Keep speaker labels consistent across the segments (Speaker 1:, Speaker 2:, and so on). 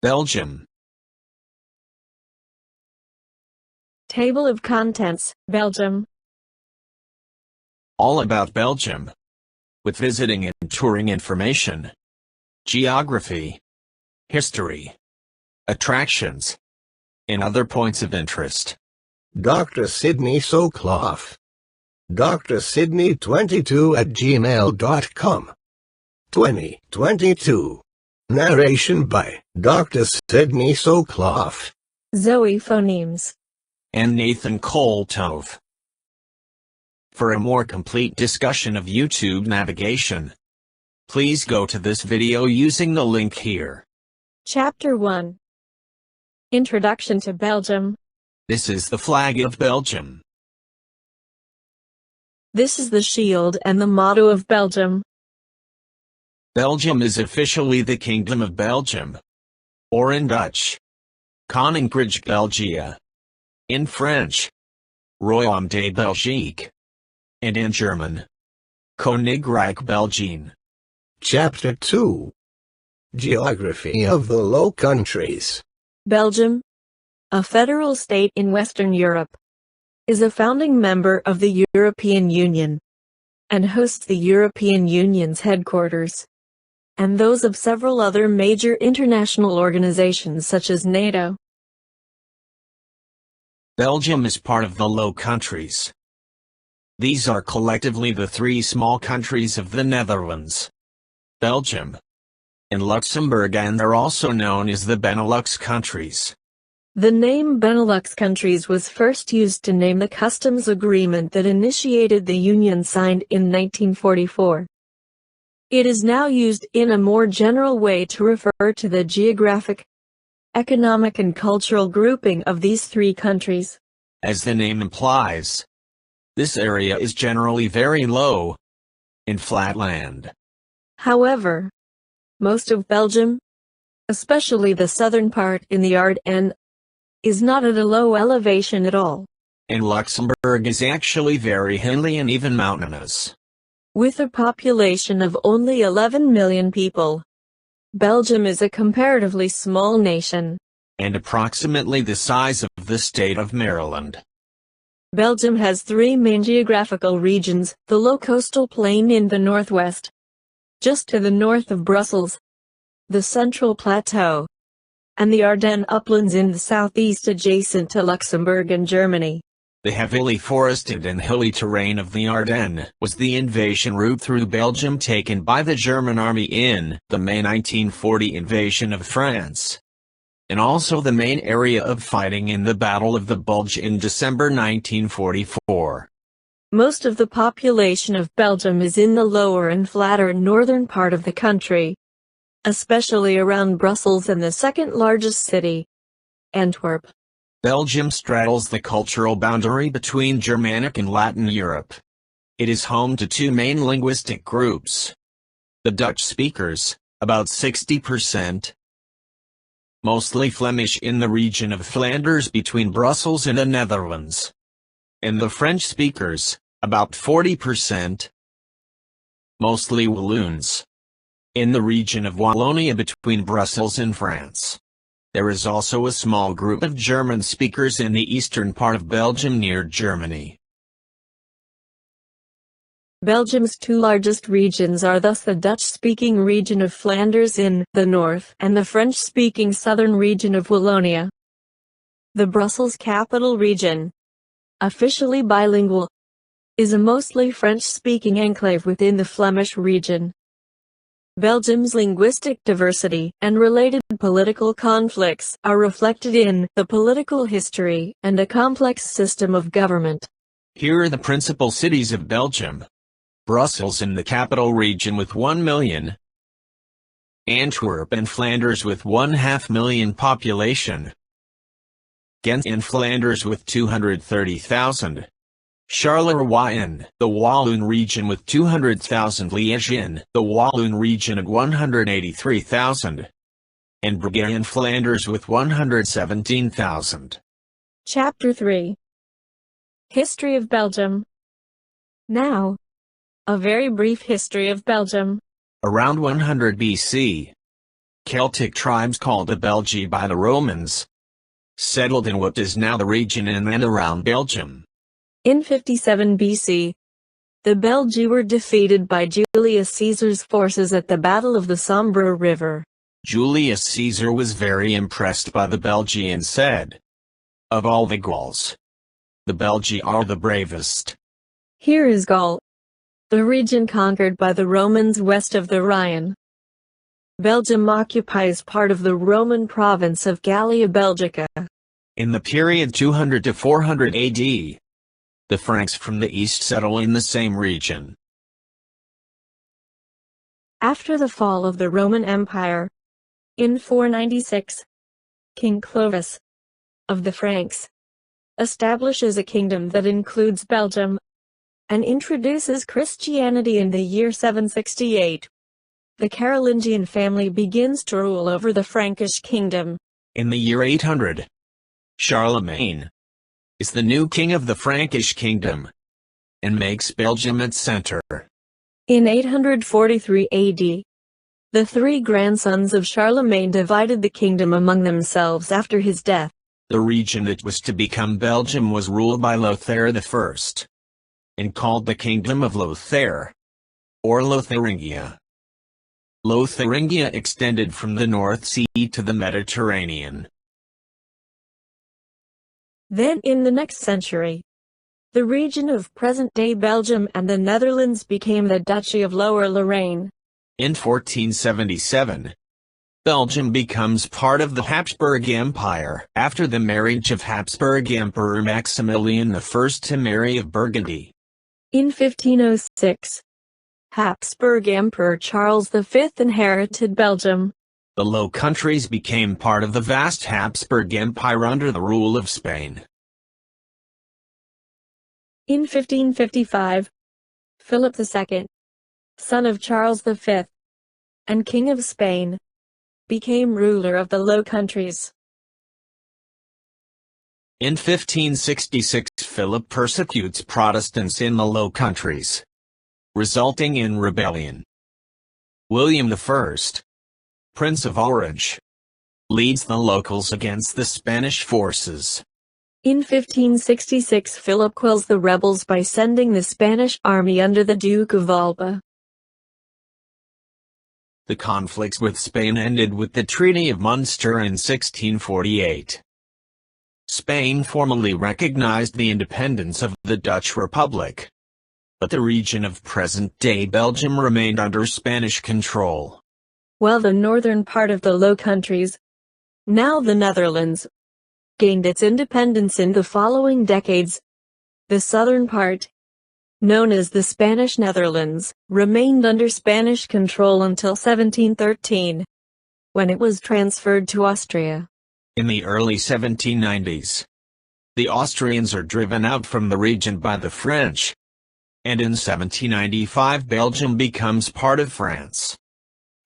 Speaker 1: Belgium.
Speaker 2: Table of contents, Belgium.
Speaker 1: All about Belgium. With visiting and touring information. Geography. History. Attractions. And other points of interest.
Speaker 3: Dr. Sydney Soclof. Dr. Sydney 22@gmail.com. 2022. Narration by Dr. Sydney Soclof.
Speaker 2: Zoe Phonemes.
Speaker 1: And Nathan Koltove. For a more complete discussion of YouTube navigation, please go to this video using the link here.
Speaker 2: Chapter 1. Introduction to Belgium.
Speaker 1: This is the flag of Belgium.
Speaker 2: This is the shield and the motto of Belgium.
Speaker 1: Belgium is officially the Kingdom of Belgium. Or in Dutch, Koninkrijk België. In French, Royaume de Belgique. And in German, Koninkrijk België.
Speaker 3: Chapter 2. Geography of the Low Countries.
Speaker 2: Belgium, a federal state in Western Europe, is a founding member of the European Union, and hosts the European Union's headquarters, and those of several other major international organizations such as NATO.
Speaker 1: Belgium is part of the Low Countries. These are collectively the three small countries of the Netherlands, Belgium, and Luxembourg, and they're also known as the Benelux countries.
Speaker 2: The name Benelux countries was first used to name the customs agreement that initiated the Union signed in 1944. It is now used in a more general way to refer to the geographic, economic and cultural grouping of these three countries.
Speaker 1: As the name implies, this area is generally very low, in flat land.
Speaker 2: However, most of Belgium, especially the southern part in the Ardennes, is not at a low elevation at all.
Speaker 1: And Luxembourg is actually very hilly and even mountainous.
Speaker 2: With a population of only 11 million people, Belgium is a comparatively small nation.
Speaker 1: And approximately the size of the state of Maryland.
Speaker 2: Belgium has three main geographical regions: the low coastal plain in the northwest, just to the north of Brussels, the Central Plateau, and the Ardennes uplands in the southeast adjacent to Luxembourg and Germany.
Speaker 1: The heavily forested and hilly terrain of the Ardennes was the invasion route through Belgium taken by the German army in the May 1940 invasion of France, and also the main area of fighting in the Battle of the Bulge in December 1944.
Speaker 2: Most of the population of Belgium is in the lower and flatter northern part of the country, especially around Brussels and the second largest city, Antwerp.
Speaker 1: Belgium straddles the cultural boundary between Germanic and Latin Europe. It is home to two main linguistic groups. The Dutch speakers, about 60%, mostly Flemish in the region of Flanders between Brussels and the Netherlands, and the French speakers, about 40%, mostly Walloons, in the region of Wallonia between Brussels and France. There is also a small group of German speakers in the eastern part of Belgium near Germany.
Speaker 2: Belgium's two largest regions are thus the Dutch-speaking region of Flanders in the north and the French-speaking southern region of Wallonia. The Brussels capital region, officially bilingual, is a mostly French-speaking enclave within the Flemish region. Belgium's linguistic diversity and related political conflicts are reflected in the political history and a complex system of government.
Speaker 1: Here are the principal cities of Belgium. Brussels in the capital region with 1 million. Antwerp and Flanders with 500,000 population. Ghent in Flanders with 230,000. Charleroi in the Walloon region with 200,000. Liège in the Walloon region at 183,000. And Brugge in Flanders with 117,000.
Speaker 2: Chapter 3. History of Belgium. Now, a very brief history of Belgium.
Speaker 1: Around 100 BC, Celtic tribes called the Belgi by the Romans settled in what is now the region in and around Belgium.
Speaker 2: In 57 BC, the Belgi were defeated by Julius Caesar's forces at the Battle of the Sambre River.
Speaker 1: Julius Caesar was very impressed by the Belgi and said, "Of all the Gauls, the Belgi are the bravest."
Speaker 2: Here is Gaul, the region conquered by the Romans west of the Rhine. Belgium occupies part of the Roman province of Gallia Belgica.
Speaker 1: In the period 200 to 400 AD, the Franks from the east settle in the same region.
Speaker 2: After the fall of the Roman Empire, in 496, King Clovis, of the Franks, establishes a kingdom that includes Belgium, and introduces Christianity in the year 768. The Carolingian family begins to rule over the Frankish kingdom.
Speaker 1: In the year 800, Charlemagne is the new king of the Frankish kingdom and makes Belgium its center.
Speaker 2: In 843 AD, the three grandsons of Charlemagne divided the kingdom among themselves after his death.
Speaker 1: The region that was to become Belgium was ruled by Lothair I, and called the Kingdom of Lothair, or Lotharingia. Lotharingia extended from the North Sea to the Mediterranean.
Speaker 2: Then in the next century, the region of present-day Belgium and the Netherlands became the Duchy of Lower Lorraine.
Speaker 1: In 1477, Belgium becomes part of the Habsburg Empire after the marriage of Habsburg Emperor Maximilian I to Mary of Burgundy.
Speaker 2: In 1506, Habsburg Emperor Charles V inherited Belgium.
Speaker 1: The Low Countries became part of the vast Habsburg Empire under the rule of Spain.
Speaker 2: In 1555, Philip II, son of Charles V, and King of Spain, became ruler of the Low Countries.
Speaker 1: In 1566, Philip persecutes Protestants in the Low Countries, resulting in rebellion. William I, Prince of Orange, leads the locals against the Spanish forces.
Speaker 2: In 1566, Philip quells the rebels by sending the Spanish army under the Duke of Alba.
Speaker 1: The conflicts with Spain ended with the Treaty of Munster in 1648. Spain formally recognized the independence of the Dutch Republic, but the region of present-day Belgium remained under Spanish control.
Speaker 2: While the northern part of the Low Countries, now the Netherlands, gained its independence in the following decades, the southern part, known as the Spanish Netherlands, remained under Spanish control until 1713, when it was transferred to Austria.
Speaker 1: In the early 1790s, the Austrians are driven out from the region by the French, and in 1795 Belgium becomes part of France.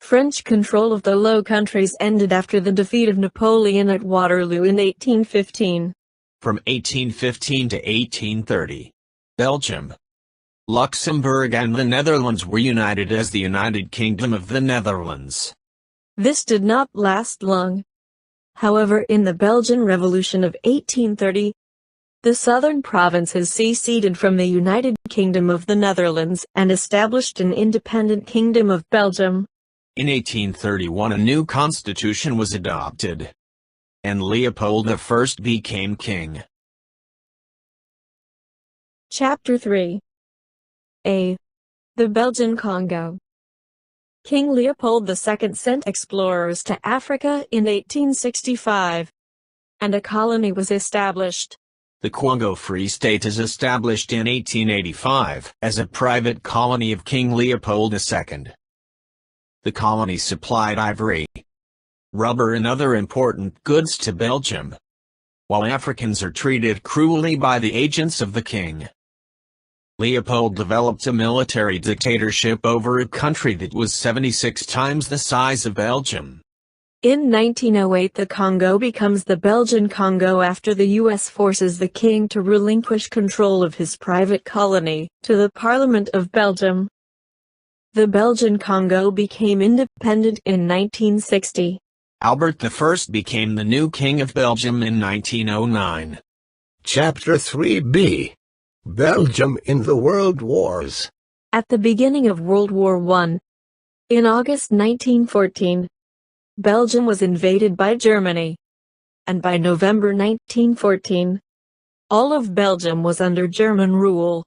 Speaker 2: French control of the Low Countries ended after the defeat of Napoleon at Waterloo in 1815.
Speaker 1: From 1815 to 1830, Belgium, Luxembourg and the Netherlands were united as the United Kingdom of the Netherlands.
Speaker 2: This did not last long. However, in the Belgian Revolution of 1830, the southern provinces seceded from the United Kingdom of the Netherlands and established an independent Kingdom of Belgium.
Speaker 1: In 1831 a new constitution was adopted, and Leopold I became king.
Speaker 2: Chapter 3. A. The Belgian Congo. King Leopold II sent explorers to Africa in 1865, and a colony was established.
Speaker 1: The Congo Free State is established in 1885 as a private colony of King Leopold II. The colony supplied ivory, rubber and other important goods to Belgium, while Africans are treated cruelly by the agents of the king. Leopold developed a military dictatorship over a country that was 76 times the size of Belgium.
Speaker 2: In 1908 the Congo becomes the Belgian Congo after the U.S. forces the king to relinquish control of his private colony to the Parliament of Belgium. The Belgian Congo became independent in 1960.
Speaker 1: Albert I became the new King of Belgium in 1909.
Speaker 3: Chapter 3b. Belgium in the World Wars.
Speaker 2: At the beginning of World War I, in August 1914, Belgium was invaded by Germany, and by November 1914, all of Belgium was under German rule.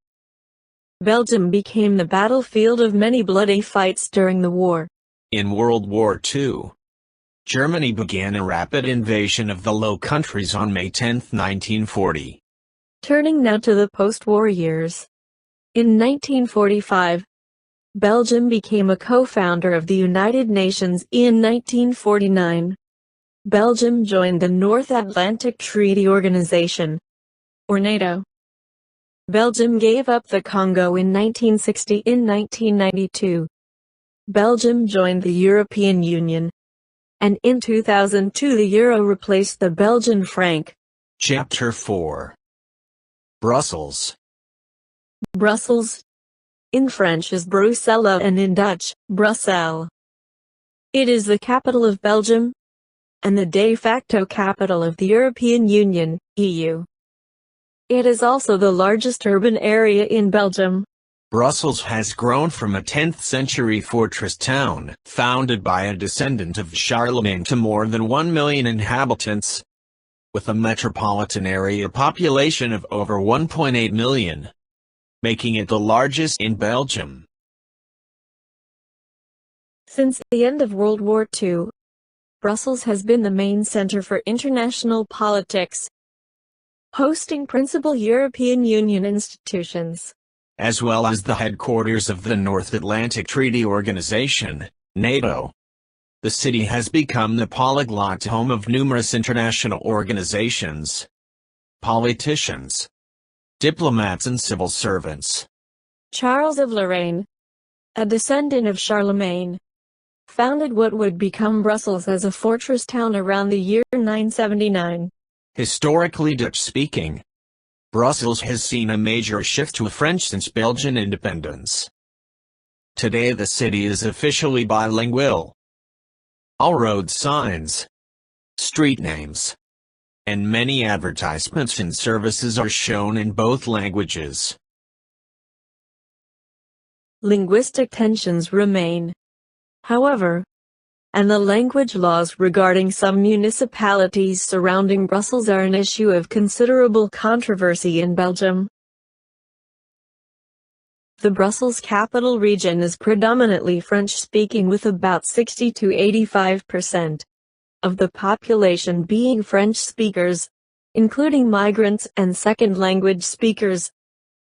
Speaker 2: Belgium became the battlefield of many bloody fights during the war.
Speaker 1: In World War II, Germany began a rapid invasion of the Low Countries on May 10, 1940.
Speaker 2: Turning now to the post-war years. In 1945, Belgium became a co-founder of the United Nations. In 1949, Belgium joined the North Atlantic Treaty Organization, or NATO. Belgium gave up the Congo in 1960. In 1992, Belgium joined the European Union, and in 2002 the euro replaced the Belgian franc.
Speaker 1: Chapter 4. Brussels.
Speaker 2: Brussels, in French, is Bruxelles, and in Dutch, Brussels. It is the capital of Belgium, and the de facto capital of the European Union, EU. It is also the largest urban area in Belgium.
Speaker 1: Brussels has grown from a 10th-century fortress town, founded by a descendant of Charlemagne, to more than 1 million inhabitants, with a metropolitan area population of over 1.8 million, making it the largest in Belgium.
Speaker 2: Since the end of World War II, Brussels has been the main center for international politics, hosting principal European Union institutions,
Speaker 1: as well as the headquarters of the North Atlantic Treaty Organization, NATO. The city has become the polyglot home of numerous international organizations, politicians, diplomats and civil servants.
Speaker 2: Charles of Lorraine, a descendant of Charlemagne, founded what would become Brussels as a fortress town around the year 979.
Speaker 1: Historically Dutch-speaking, Brussels has seen a major shift to French since Belgian independence. Today the city is officially bilingual. All road signs, street names, and many advertisements and services are shown in both languages.
Speaker 2: Linguistic tensions remain, however, and the language laws regarding some municipalities surrounding Brussels are an issue of considerable controversy in Belgium. The Brussels capital region is predominantly French-speaking, with about 60 to 85% of the population being French speakers, including migrants and second-language speakers,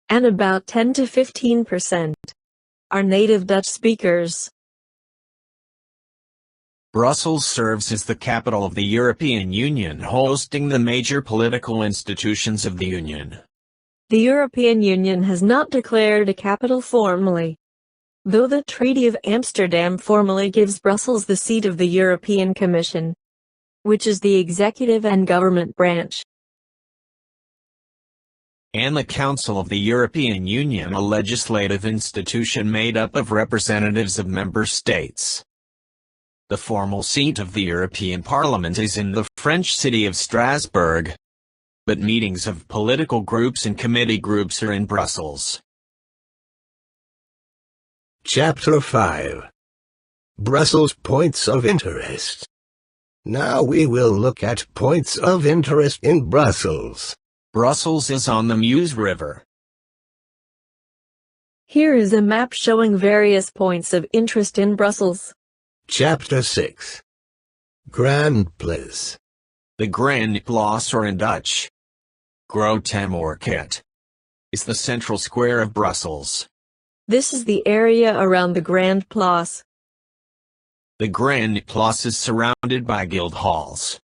Speaker 2: and about 10 to 15% are native Dutch speakers.
Speaker 1: Brussels serves as the capital of the European Union, hosting the major political institutions of the Union.
Speaker 2: The European Union has not declared a capital formally, though the Treaty of Amsterdam formally gives Brussels the seat of the European Commission, which is the executive and government branch,
Speaker 1: and the Council of the European Union, a legislative institution made up of representatives of member states. The formal seat of the European Parliament is in the French city of Strasbourg, but meetings of political groups and committee groups are in Brussels.
Speaker 3: Chapter 5. Brussels Points of Interest. Now we will look at points of interest in Brussels.
Speaker 1: Brussels is on the Meuse River.
Speaker 2: Here is a map showing various points of interest in Brussels.
Speaker 3: Chapter 6. Grand Place.
Speaker 1: The Grand Place, or in Dutch, Grote Markt, is the central square of Brussels.
Speaker 2: This is the area around the Grand Place.
Speaker 1: The Grand Place is surrounded by guild halls,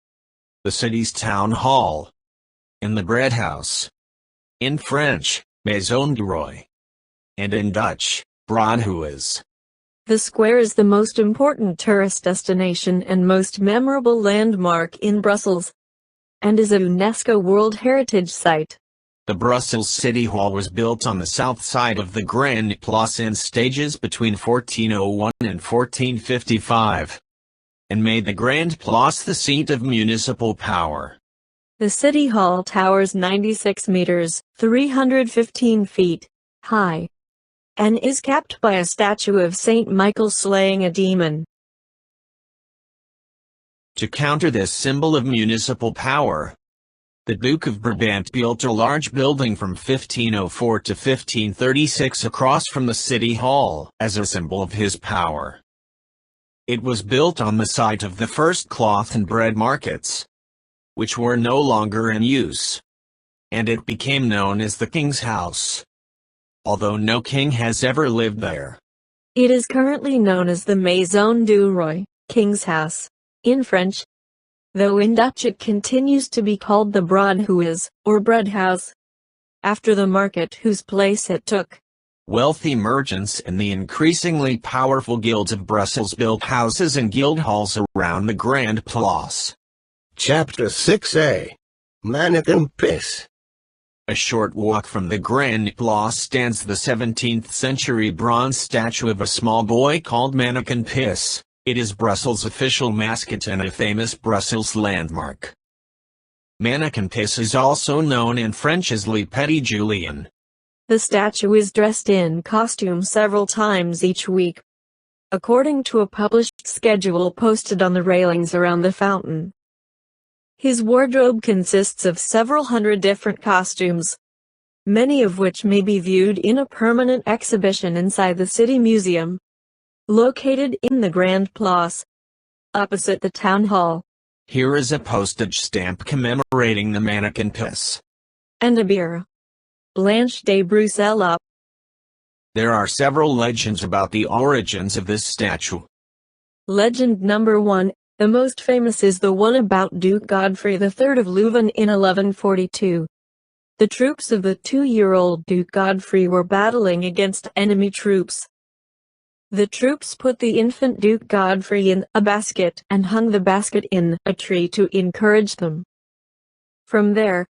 Speaker 1: the city's town hall, and the bread house, in French, Maison du Roi, and in Dutch, Broodhuis.
Speaker 2: The square is the most important tourist destination and most memorable landmark in Brussels, and is a UNESCO World Heritage Site.
Speaker 1: The Brussels City Hall was built on the south side of the Grand Place in stages between 1401 and 1455, and made the Grand Place the seat of municipal power.
Speaker 2: The City Hall towers 96 meters, 315 feet, high, and is capped by a statue of Saint Michael slaying a demon.
Speaker 1: To counter this symbol of municipal power, the Duke of Brabant built a large building from 1504 to 1536 across from the City Hall as a symbol of his power. It was built on the site of the first cloth and bread markets, which were no longer in use, and it became known as the King's House, although no king has ever lived there.
Speaker 2: It is currently known as the Maison du Roi, King's House, in French, though in Dutch it continues to be called the Broodhuis, or Bread House, after the market whose place it took.
Speaker 1: Wealthy merchants and the increasingly powerful guilds of Brussels built houses and guild halls around the Grand Place.
Speaker 3: Chapter 6a. Manneken Pis.
Speaker 1: A short walk from the Grand Place stands the 17th-century bronze statue of a small boy called Manneken Pis. It is Brussels' official mascot and a famous Brussels landmark. Manneken Pis is also known in French as Le Petit Julien.
Speaker 2: The statue is dressed in costume several times each week, according to a published schedule posted on the railings around the fountain. His wardrobe consists of several hundred different costumes, many of which may be viewed in a permanent exhibition inside the City Museum, located in the Grand Place, opposite the Town Hall.
Speaker 1: Here is a postage stamp commemorating the Manneken Pis.
Speaker 2: And a beer. Blanche de Bruxelles.
Speaker 1: There are several legends about the origins of this statue.
Speaker 2: Legend number 1, the most famous is the one about Duke Godfrey III of Leuven in 1142. The troops of the 2-year-old Duke Godfrey were battling against enemy troops. The troops put the infant Duke Godfrey in a basket and hung the basket in a tree to encourage them. From there,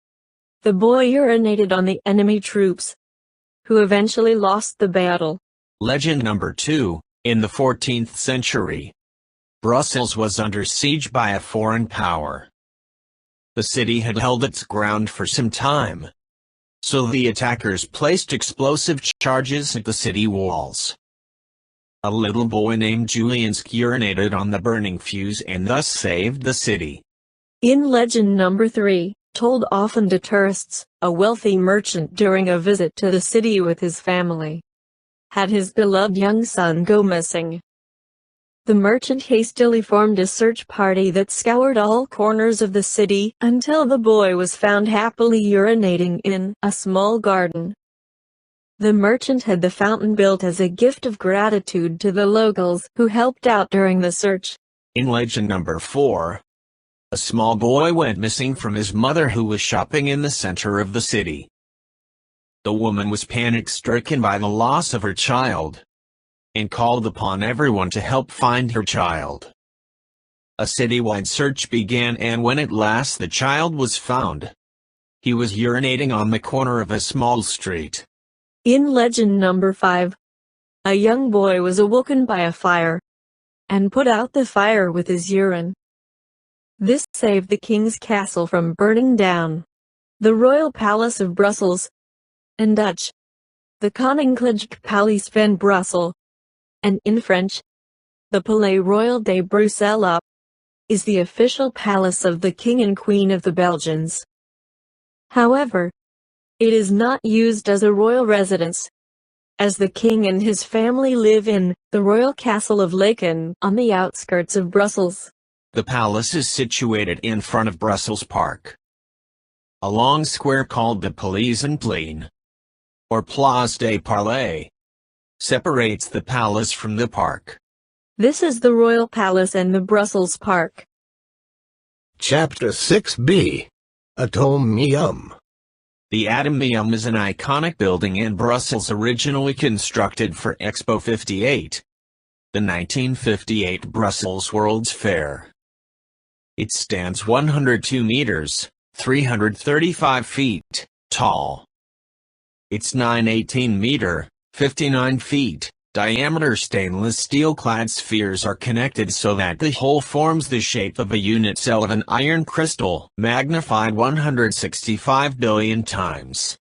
Speaker 2: the boy urinated on the enemy troops, who eventually lost the battle.
Speaker 1: Legend number 2, in the 14th century, Brussels was under siege by a foreign power. The city had held its ground for some time, so the attackers placed explosive charges at the city walls. A little boy named Juliansk urinated on the burning fuse and thus saved the city.
Speaker 2: In legend number 3, told often to tourists, a wealthy merchant during a visit to the city with his family had his beloved young son go missing. The merchant hastily formed a search party that scoured all corners of the city until the boy was found happily urinating in a small garden. The merchant had the fountain built as a gift of gratitude to the locals who helped out during the search.
Speaker 1: In legend number 4, a small boy went missing from his mother who was shopping in the center of the city. The woman was panic-stricken by the loss of her child, and called upon everyone to help find her child. A citywide search began, and when at last the child was found, he was urinating on the corner of a small street.
Speaker 2: In legend number 5, a young boy was awoken by a fire, and put out the fire with his urine. This saved the king's castle from burning down. The Royal Palace of Brussels, in Dutch, the Koninklijk Paleis van Brussel, and in French, the Palais Royal de Bruxelles, is the official palace of the King and Queen of the Belgians. However, it is not used as a royal residence, as the king and his family live in the royal castle of Laeken on the outskirts of Brussels.
Speaker 1: The palace is situated in front of Brussels Park. A long square called the Plein, or Place des Palais, separates the palace from the park.
Speaker 2: This is the Royal Palace and the Brussels Park.
Speaker 3: Chapter 6b. Atomium.
Speaker 1: The Atomium is an iconic building in Brussels originally constructed for Expo 58, the 1958 Brussels World's Fair. It stands 102 meters, 335 feet, tall. Its 918-meter, 59 feet, diameter stainless steel-clad spheres are connected so that the whole forms the shape of a unit cell of an iron crystal, magnified 165 billion times.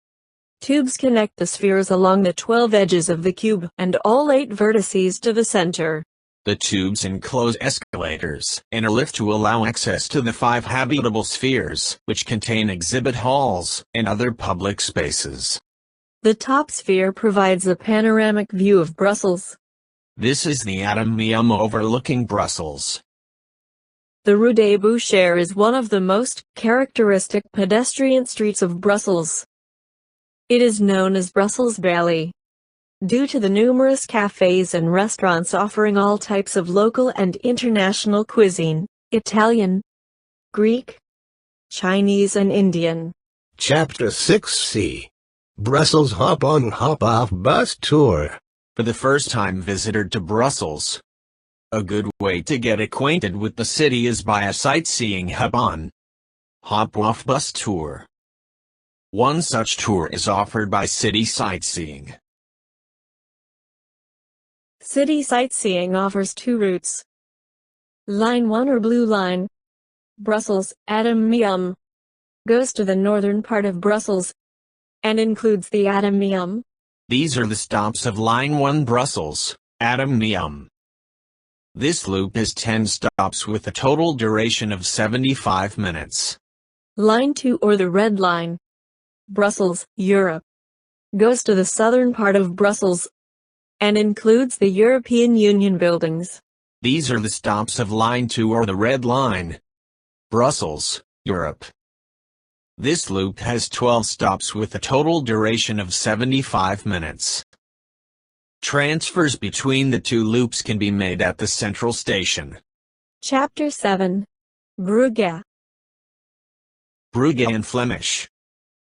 Speaker 2: Tubes connect the spheres along the 12 edges of the cube and all 8 vertices to the center.
Speaker 1: The tubes enclose escalators and a lift to allow access to the 5 habitable spheres, which contain exhibit halls and other public spaces.
Speaker 2: The top sphere provides a panoramic view of Brussels.
Speaker 1: This is the Atomium overlooking Brussels.
Speaker 2: The Rue des Bouchers is one of the most characteristic pedestrian streets of Brussels. It is known as Brussels Valley due to the numerous cafes and restaurants offering all types of local and international cuisine, Italian, Greek, Chinese and Indian.
Speaker 3: Chapter 6C. Brussels Hop-on Hop-off Bus Tour.
Speaker 1: For the first-time visitor to Brussels, a good way to get acquainted with the city is by a sightseeing hop-on, hop-off bus tour. One such tour is offered by City Sightseeing.
Speaker 2: City Sightseeing offers 2 routes. Line 1 or Blue Line, Brussels Atomium, goes to the northern part of Brussels and includes the Atomium.
Speaker 1: These are the stops of Line 1 Brussels, Atomium. This loop has 10 stops with a total duration of 75 minutes.
Speaker 2: Line 2 or the Red Line, Brussels, Europe, goes to the southern part of Brussels and includes the European Union buildings.
Speaker 1: These are the stops of Line 2 or the Red Line, Brussels, Europe. This loop has 12 stops with a total duration of 75 minutes. Transfers between the 2 loops can be made at the central station.
Speaker 2: Chapter 7. Brugge.
Speaker 1: Brugge in Flemish,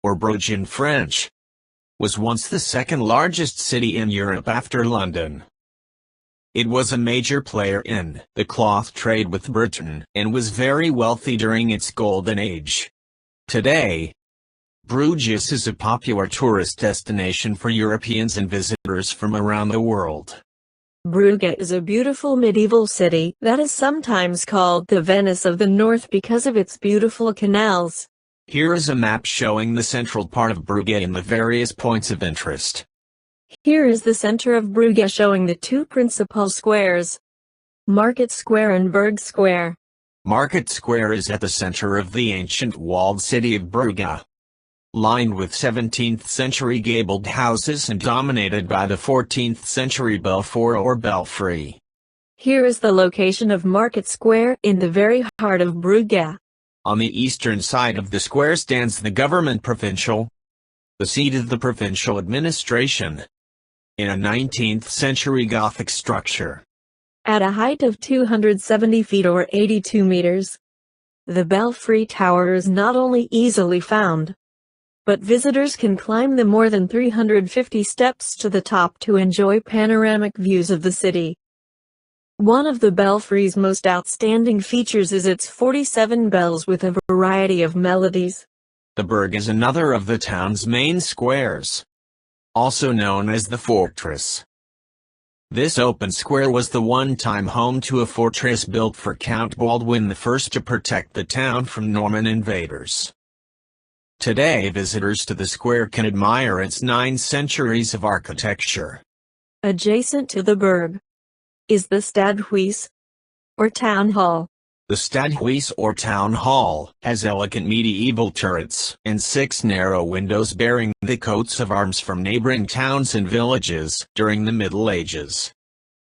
Speaker 1: or Brugge in French, was once the second largest city in Europe after London. It was a major player in the cloth trade with Britain and was very wealthy during its golden age. Today, Bruges is a popular tourist destination for Europeans and visitors from around the world.
Speaker 2: Brugge is a beautiful medieval city that is sometimes called the Venice of the North because of its beautiful canals.
Speaker 1: Here is a map showing the central part of Brugge and the various points of interest.
Speaker 2: Here is the center of Brugge showing the 2 principal squares, Market Square and Berg Square.
Speaker 1: Market Square is at the center of the ancient walled city of Brugge, lined with 17th-century gabled houses and dominated by the 14th-century belfort or belfry.
Speaker 2: Here is the location of Market Square in the very heart of Brugge.
Speaker 1: On the eastern side of the square stands the government provincial, the seat of the provincial administration, in a 19th-century Gothic structure.
Speaker 2: At a height of 270 feet or 82 meters, the Belfry Tower is not only easily found, but visitors can climb the more than 350 steps to the top to enjoy panoramic views of the city. One of the Belfry's most outstanding features is its 47 bells with a variety of melodies.
Speaker 1: The Berg is another of the town's main squares, also known as the Fortress. This open square was the one-time home to a fortress built for Count Baldwin I to protect the town from Norman invaders. Today visitors to the square can admire its 9 centuries of architecture.
Speaker 2: Adjacent to the Berg is the Stadhuis, or Town Hall.
Speaker 1: The Stadhuis or Town Hall has elegant medieval turrets and 6 narrow windows bearing the coats of arms from neighboring towns and villages during the Middle Ages.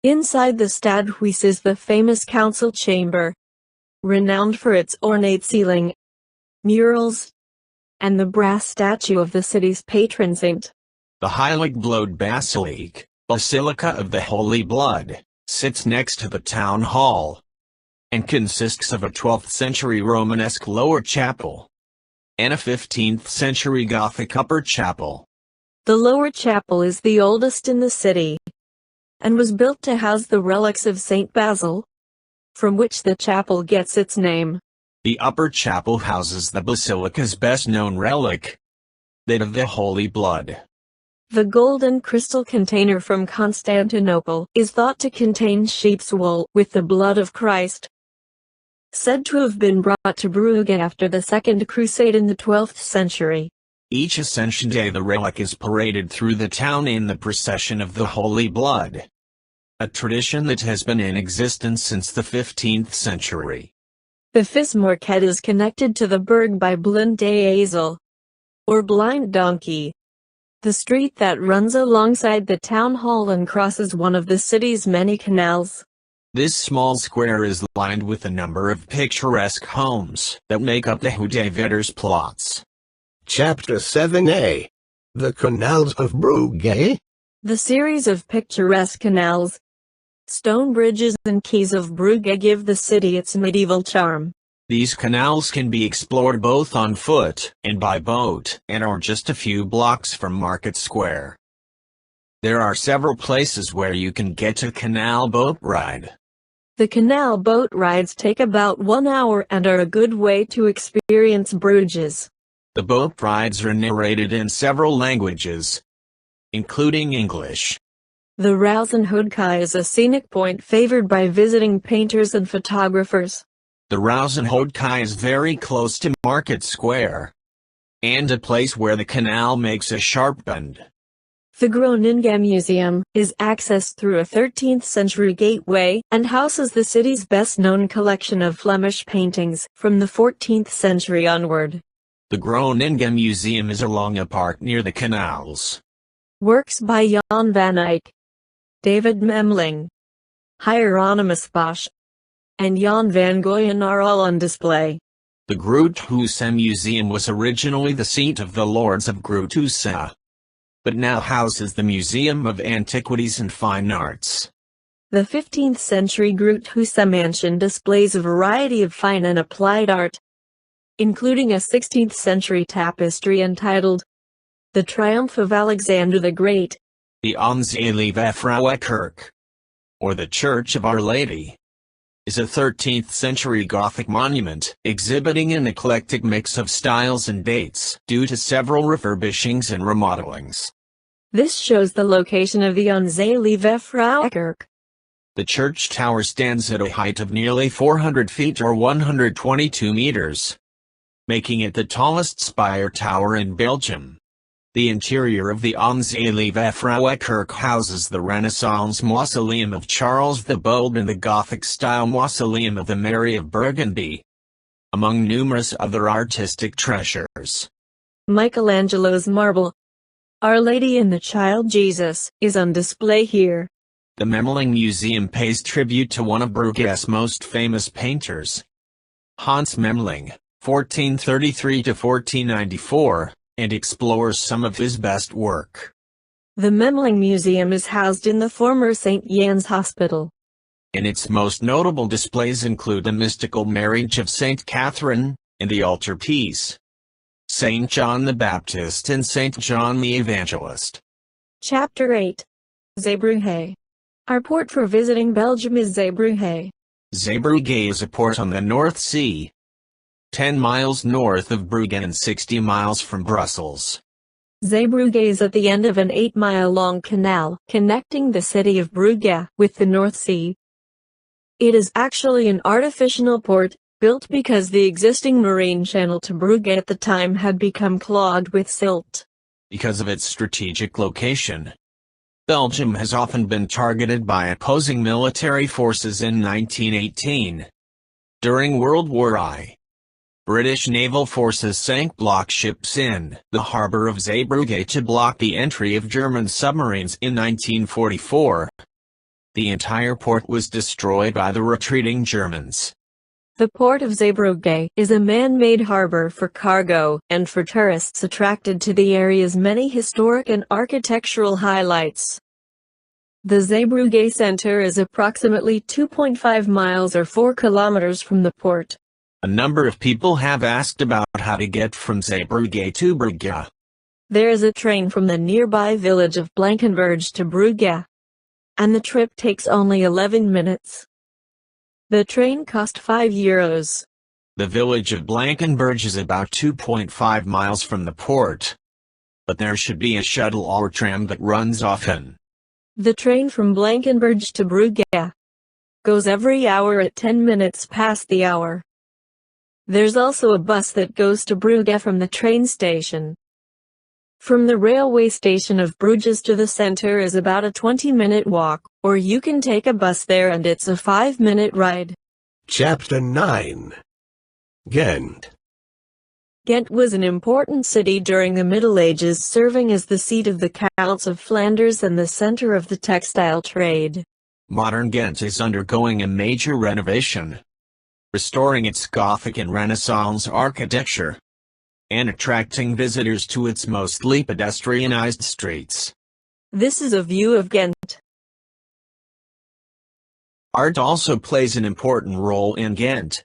Speaker 2: Inside the Stadhuis is the famous council chamber, renowned for its ornate ceiling, murals, and the brass statue of the city's patron saint.
Speaker 1: The Heilig-Blood Basilica of the Holy Blood, sits next to the Town Hall, and consists of a 12th-century Romanesque lower chapel and a 15th-century Gothic upper chapel.
Speaker 2: The lower chapel is the oldest in the city, and was built to house the relics of Saint Basil, from which the chapel gets its name.
Speaker 1: The upper chapel houses the basilica's best-known relic, that of the Holy Blood.
Speaker 2: The golden crystal container from Constantinople is thought to contain sheep's wool with the blood of Christ, said to have been brought to Brugge after the Second Crusade in the 12th century.
Speaker 1: Each Ascension Day the relic is paraded through the town in the procession of the Holy Blood, a tradition that has been in existence since the 15th century.
Speaker 2: The Vismarket is connected to the Berg by Blinde Ezel, or blind donkey, the street that runs alongside the town hall and crosses one of the city's many canals.
Speaker 1: This small square is lined with a number of picturesque homes that make up the Hoedevettersplatz.
Speaker 3: Chapter 7a. The Canals of Brugge.
Speaker 2: The series of picturesque canals, stone bridges and quays of Brugge give the city its medieval charm.
Speaker 1: These canals can be explored both on foot and by boat and are just a few blocks from Market Square. There are several places where you can get a canal boat ride.
Speaker 2: The canal boat rides take about 1 hour and are a good way to experience Bruges.
Speaker 1: The boat rides are narrated in several languages, including English.
Speaker 2: The Rausenhoedkade is a scenic point favored by visiting painters and photographers.
Speaker 1: The Rausenhoedkade is very close to Market Square, and a place where the canal makes a sharp bend.
Speaker 2: The Groningen Museum is accessed through a 13th-century gateway and houses the city's best-known collection of Flemish paintings from the 14th century onward.
Speaker 1: The Groningen Museum is along a park near the canals.
Speaker 2: Works by Jan van Eyck, David Memling, Hieronymus Bosch, and Jan van Goyen are all on display.
Speaker 1: The Groothuise Museum was originally the seat of the Lords of Groothuise, but now houses the Museum of Antiquities and Fine Arts.
Speaker 2: The 15th-century Groothuise mansion displays a variety of fine and applied art, including a 16th-century tapestry entitled The Triumph of Alexander the Great.
Speaker 1: The Onze Lieve Vrouwekerk, or the Church of Our Lady, is a 13th-century Gothic monument exhibiting an eclectic mix of styles and dates due to several refurbishings and remodelings.
Speaker 2: This shows the location of the Onze Lieve Vrouwekerk.
Speaker 1: The church tower stands at a height of nearly 400 feet or 122 meters, making it the tallest spire tower in Belgium. The interior of the Onze Lieve Vrouwekerk houses the Renaissance mausoleum of Charles the Bold and the Gothic-style mausoleum of the Mary of Burgundy, among numerous other artistic treasures.
Speaker 2: Michelangelo's marble, Our Lady and the Child Jesus, is on display here.
Speaker 1: The Memling Museum pays tribute to one of Brugge's most famous painters, Hans Memling, 1433 to 1494. And explores some of his best work.
Speaker 2: The Memling Museum is housed in the former St. Jan's Hospital.
Speaker 1: And its most notable displays include the mystical marriage of St. Catherine, and the altarpiece, St. John the Baptist and St. John the Evangelist.
Speaker 2: Chapter 8. Zeebrugge. Our port for visiting Belgium is Zeebrugge.
Speaker 1: Zeebrugge is a port on the North Sea, 10 miles north of Brugge and 60 miles from Brussels.
Speaker 2: Zeebrugge is at the end of an 8-mile-long canal connecting the city of Brugge with the North Sea. It is actually an artificial port, built because the existing marine channel to Brugge at the time had become clogged with silt.
Speaker 1: Because of its strategic location, Belgium has often been targeted by opposing military forces in 1918. During World War I, British naval forces sank block ships in the harbor of Zeebrugge to block the entry of German submarines in 1944. The entire port was destroyed by the retreating Germans.
Speaker 2: The port of Zeebrugge is a man-made harbor for cargo and for tourists attracted to the area's many historic and architectural highlights. The Zeebrugge Center is approximately 2.5 miles or 4 kilometers from the port.
Speaker 1: A number of people have asked about how to get from Zeebrugge to Brugge.
Speaker 2: There is a train from the nearby village of Blankenberge to Brugge, and the trip takes only 11 minutes. The train cost €5.
Speaker 1: The village of Blankenberge is about 2.5 miles from the port, but there should be a shuttle or tram that runs often.
Speaker 2: The train from Blankenberge to Brugge goes every hour at 10 minutes past the hour. There's also a bus that goes to Brugge from the train station. From the railway station of Bruges to the center is about a 20-minute walk, or you can take a bus there and it's a 5-minute ride.
Speaker 3: Chapter 9. Ghent.
Speaker 2: Ghent was an important city during the Middle Ages, serving as the seat of the Counts of Flanders and the center of the textile trade.
Speaker 1: Modern Ghent is undergoing a major renovation, restoring its Gothic and Renaissance architecture, and attracting visitors to its mostly pedestrianized streets.
Speaker 2: This is a view of Ghent.
Speaker 1: Art also plays an important role in Ghent,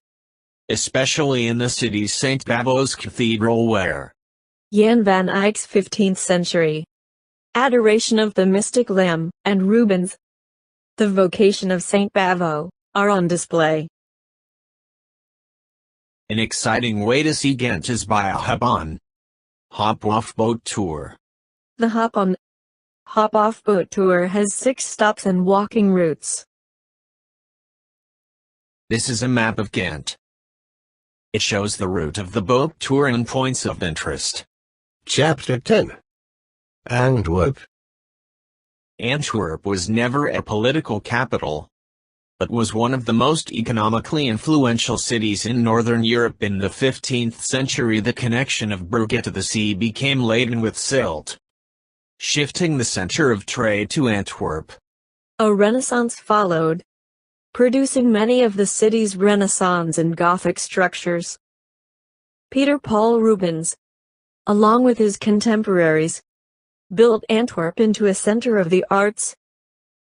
Speaker 1: especially in the city's St. Bavo's Cathedral where
Speaker 2: Jan van Eyck's 15th century Adoration of the Mystic Lamb, and Rubens' The Vocation of St. Bavo, are on display.
Speaker 1: An exciting way to see Ghent is by a hop-on, hop-off boat tour.
Speaker 2: The hop-on, hop-off boat tour has 6 stops and walking routes.
Speaker 1: This is a map of Ghent. It shows the route of the boat tour and points of interest.
Speaker 3: Chapter 10. Antwerp.
Speaker 1: Antwerp was never a political capital, but was one of the most economically influential cities in Northern Europe. In the 15th century, the connection of Brugge to the sea became laden with silt, shifting the center of trade to Antwerp.
Speaker 2: A Renaissance followed, producing many of the city's Renaissance and Gothic structures. Peter Paul Rubens, along with his contemporaries, built Antwerp into a center of the arts,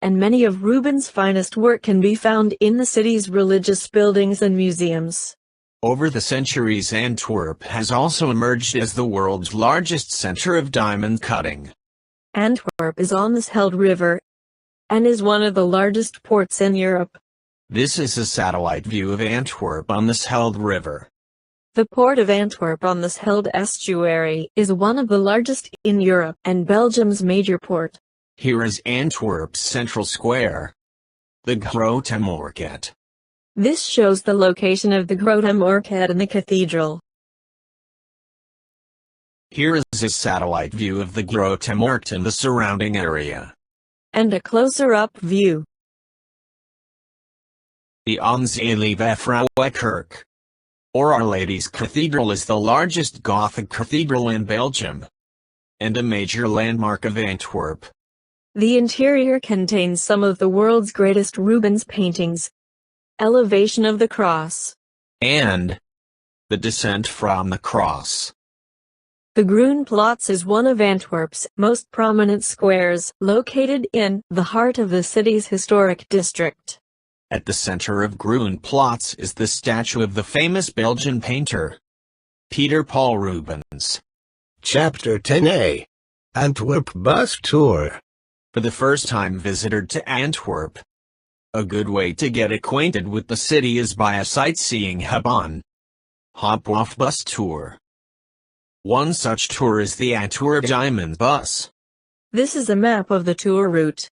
Speaker 2: and many of Rubens' finest work can be found in the city's religious buildings and museums.
Speaker 1: Over the centuries, Antwerp has also emerged as the world's largest center of diamond cutting.
Speaker 2: Antwerp is on the Scheldt River, and is one of the largest ports in Europe.
Speaker 1: This is a satellite view of Antwerp on the Scheldt River.
Speaker 2: The port of Antwerp on the Scheldt estuary is one of the largest in Europe and Belgium's major port.
Speaker 1: Here is Antwerp's central square, the Grote Markt.
Speaker 2: This shows the location of the Grote Markt and the cathedral.
Speaker 1: Here is a satellite view of the Grote Markt and the surrounding area.
Speaker 2: And a closer-up view.
Speaker 1: The Onze Lieve Vrouwe Kerk, or Our Lady's Cathedral, is the largest Gothic cathedral in Belgium, and a major landmark of Antwerp.
Speaker 2: The interior contains some of the world's greatest Rubens paintings, Elevation of the Cross,
Speaker 1: and The Descent from the Cross.
Speaker 2: The Groen Plaats is one of Antwerp's most prominent squares, located in the heart of the city's historic district.
Speaker 1: At the center of Groen Plaats is the statue of the famous Belgian painter, Peter Paul Rubens.
Speaker 3: Chapter 10a. Antwerp Bus Tour.
Speaker 1: For the first-time visitor to Antwerp, a good way to get acquainted with the city is by a sightseeing hop-on, hop-off bus tour. One such tour is the Antwerp Diamond Bus.
Speaker 2: This is a map of the tour route.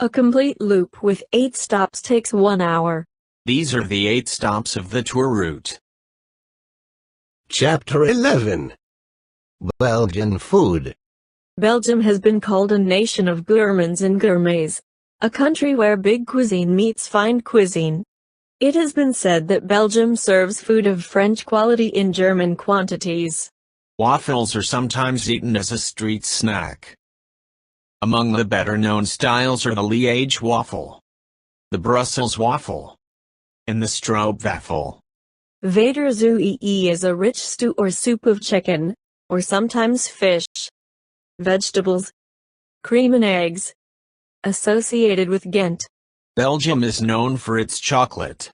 Speaker 2: A complete loop with 8 stops takes 1 hour.
Speaker 1: These are the 8 stops of the tour route.
Speaker 3: Chapter 11. Belgian food.
Speaker 2: Belgium has been called a nation of gourmands and gourmets, a country where big cuisine meets fine cuisine. It has been said that Belgium serves food of French quality in German quantities.
Speaker 1: Waffles are sometimes eaten as a street snack. Among the better-known styles are the Liège waffle, the Brussels waffle, and the stroopwafel.
Speaker 2: Vaderzui is a rich stew or soup of chicken, or sometimes fish, vegetables, cream and eggs, associated with Ghent.
Speaker 1: Belgium is known for its chocolate.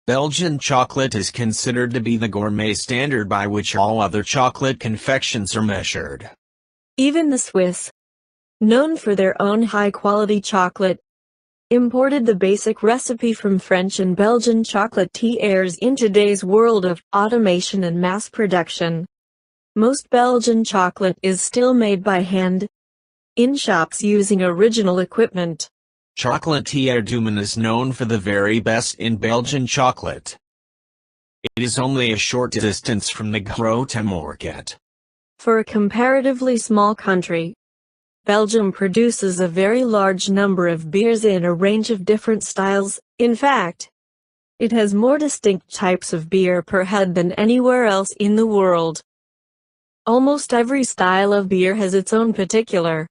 Speaker 1: Belgian chocolate is considered to be the gourmet standard by which all other chocolate confections are measured.
Speaker 2: Even the Swiss, known for their own high-quality chocolate, imported the basic recipe from French and Belgian chocolatiers in today's world of automation and mass production. Most Belgian chocolate is still made by hand, in shops using original equipment.
Speaker 1: Chocolatier Duman is known for the very best in Belgian chocolate. It is only a short distance from the Grote Market.
Speaker 2: For a comparatively small country, Belgium produces a very large number of beers in a range of different styles. In fact, it has more distinct types of beer per head than anywhere else in the world. Almost every style of beer has its own particular,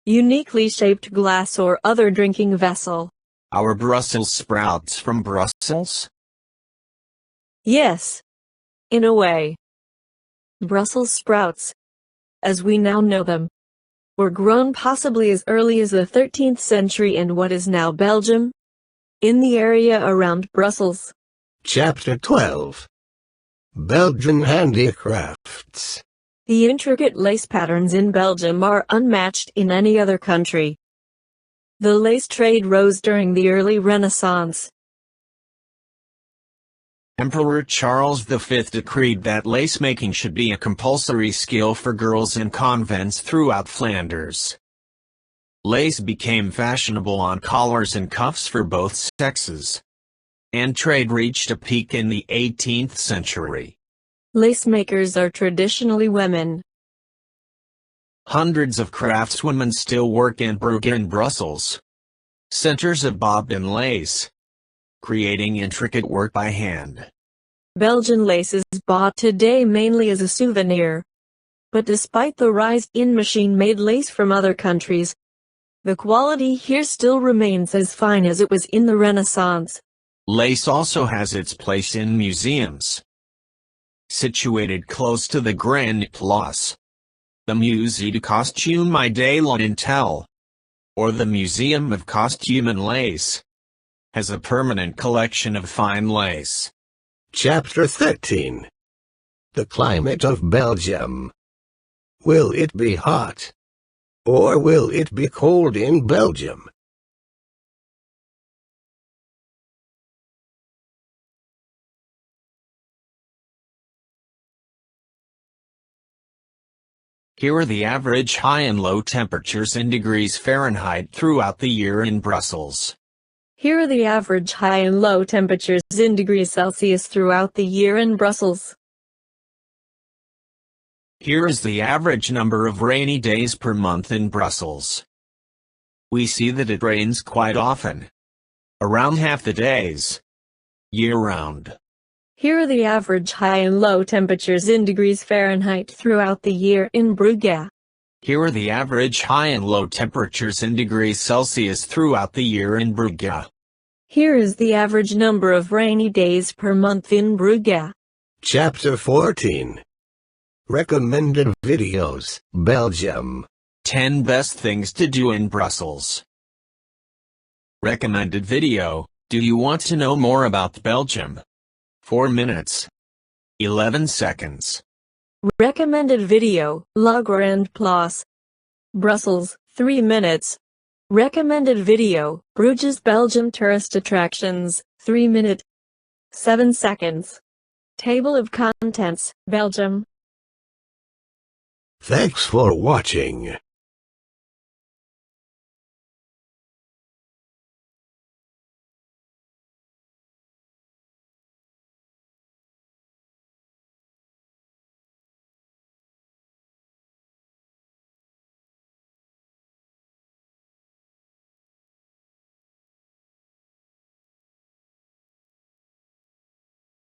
Speaker 2: uniquely shaped glass or other drinking vessel.
Speaker 1: Our Brussels sprouts from Brussels?
Speaker 2: Yes, in a way. Brussels sprouts, as we now know them, were grown possibly as early as the 13th century in what is now Belgium, in the area around Brussels.
Speaker 3: Chapter 12. Belgian Handicrafts.
Speaker 2: The intricate lace patterns in Belgium are unmatched in any other country. The lace trade rose during the early Renaissance.
Speaker 1: Emperor Charles V decreed that lace-making should be a compulsory skill for girls in convents throughout Flanders. Lace became fashionable on collars and cuffs for both sexes, and trade reached a peak in the 18th century.
Speaker 2: Lace makers are traditionally women.
Speaker 1: Hundreds of craftswomen still work in Brugge and Brussels, centers of bobbin lace, creating intricate work by hand.
Speaker 2: Belgian lace is bought today mainly as a souvenir. But despite the rise in machine-made lace from other countries, the quality here still remains as fine as it was in the Renaissance.
Speaker 1: Lace also has its place in museums. Situated close to the Grand Place, the Musée de Costume et de la Dentelle, or the Museum of Costume and Lace, has a permanent collection of fine lace.
Speaker 3: Chapter 13. The climate of Belgium. Will it be hot? Or will it be cold in Belgium?
Speaker 1: Here are the average high and low temperatures in degrees Fahrenheit throughout the year in Brussels.
Speaker 2: Here are the average high and low temperatures in degrees Celsius throughout the year in Brussels.
Speaker 1: Here is the average number of rainy days per month in Brussels. We see that it rains quite often, around half the days, year-round.
Speaker 2: Here are the average high and low temperatures in degrees Fahrenheit throughout the year in Brugge.
Speaker 1: Here are the average high and low temperatures in degrees Celsius throughout the year in Brugge.
Speaker 2: Here is the average number of rainy days per month in Brugge.
Speaker 3: Chapter 14. Recommended videos, Belgium.
Speaker 1: 10 best things to do in Brussels. Recommended video. Do you want to know more about Belgium? 4 minutes. 11 seconds.
Speaker 2: Recommended video, La Grande Place, Brussels, 3 minutes. Recommended video, Brugge's Belgium tourist attractions, 3 minute, 7 seconds. Table of contents, Belgium.
Speaker 3: Thanks for watching.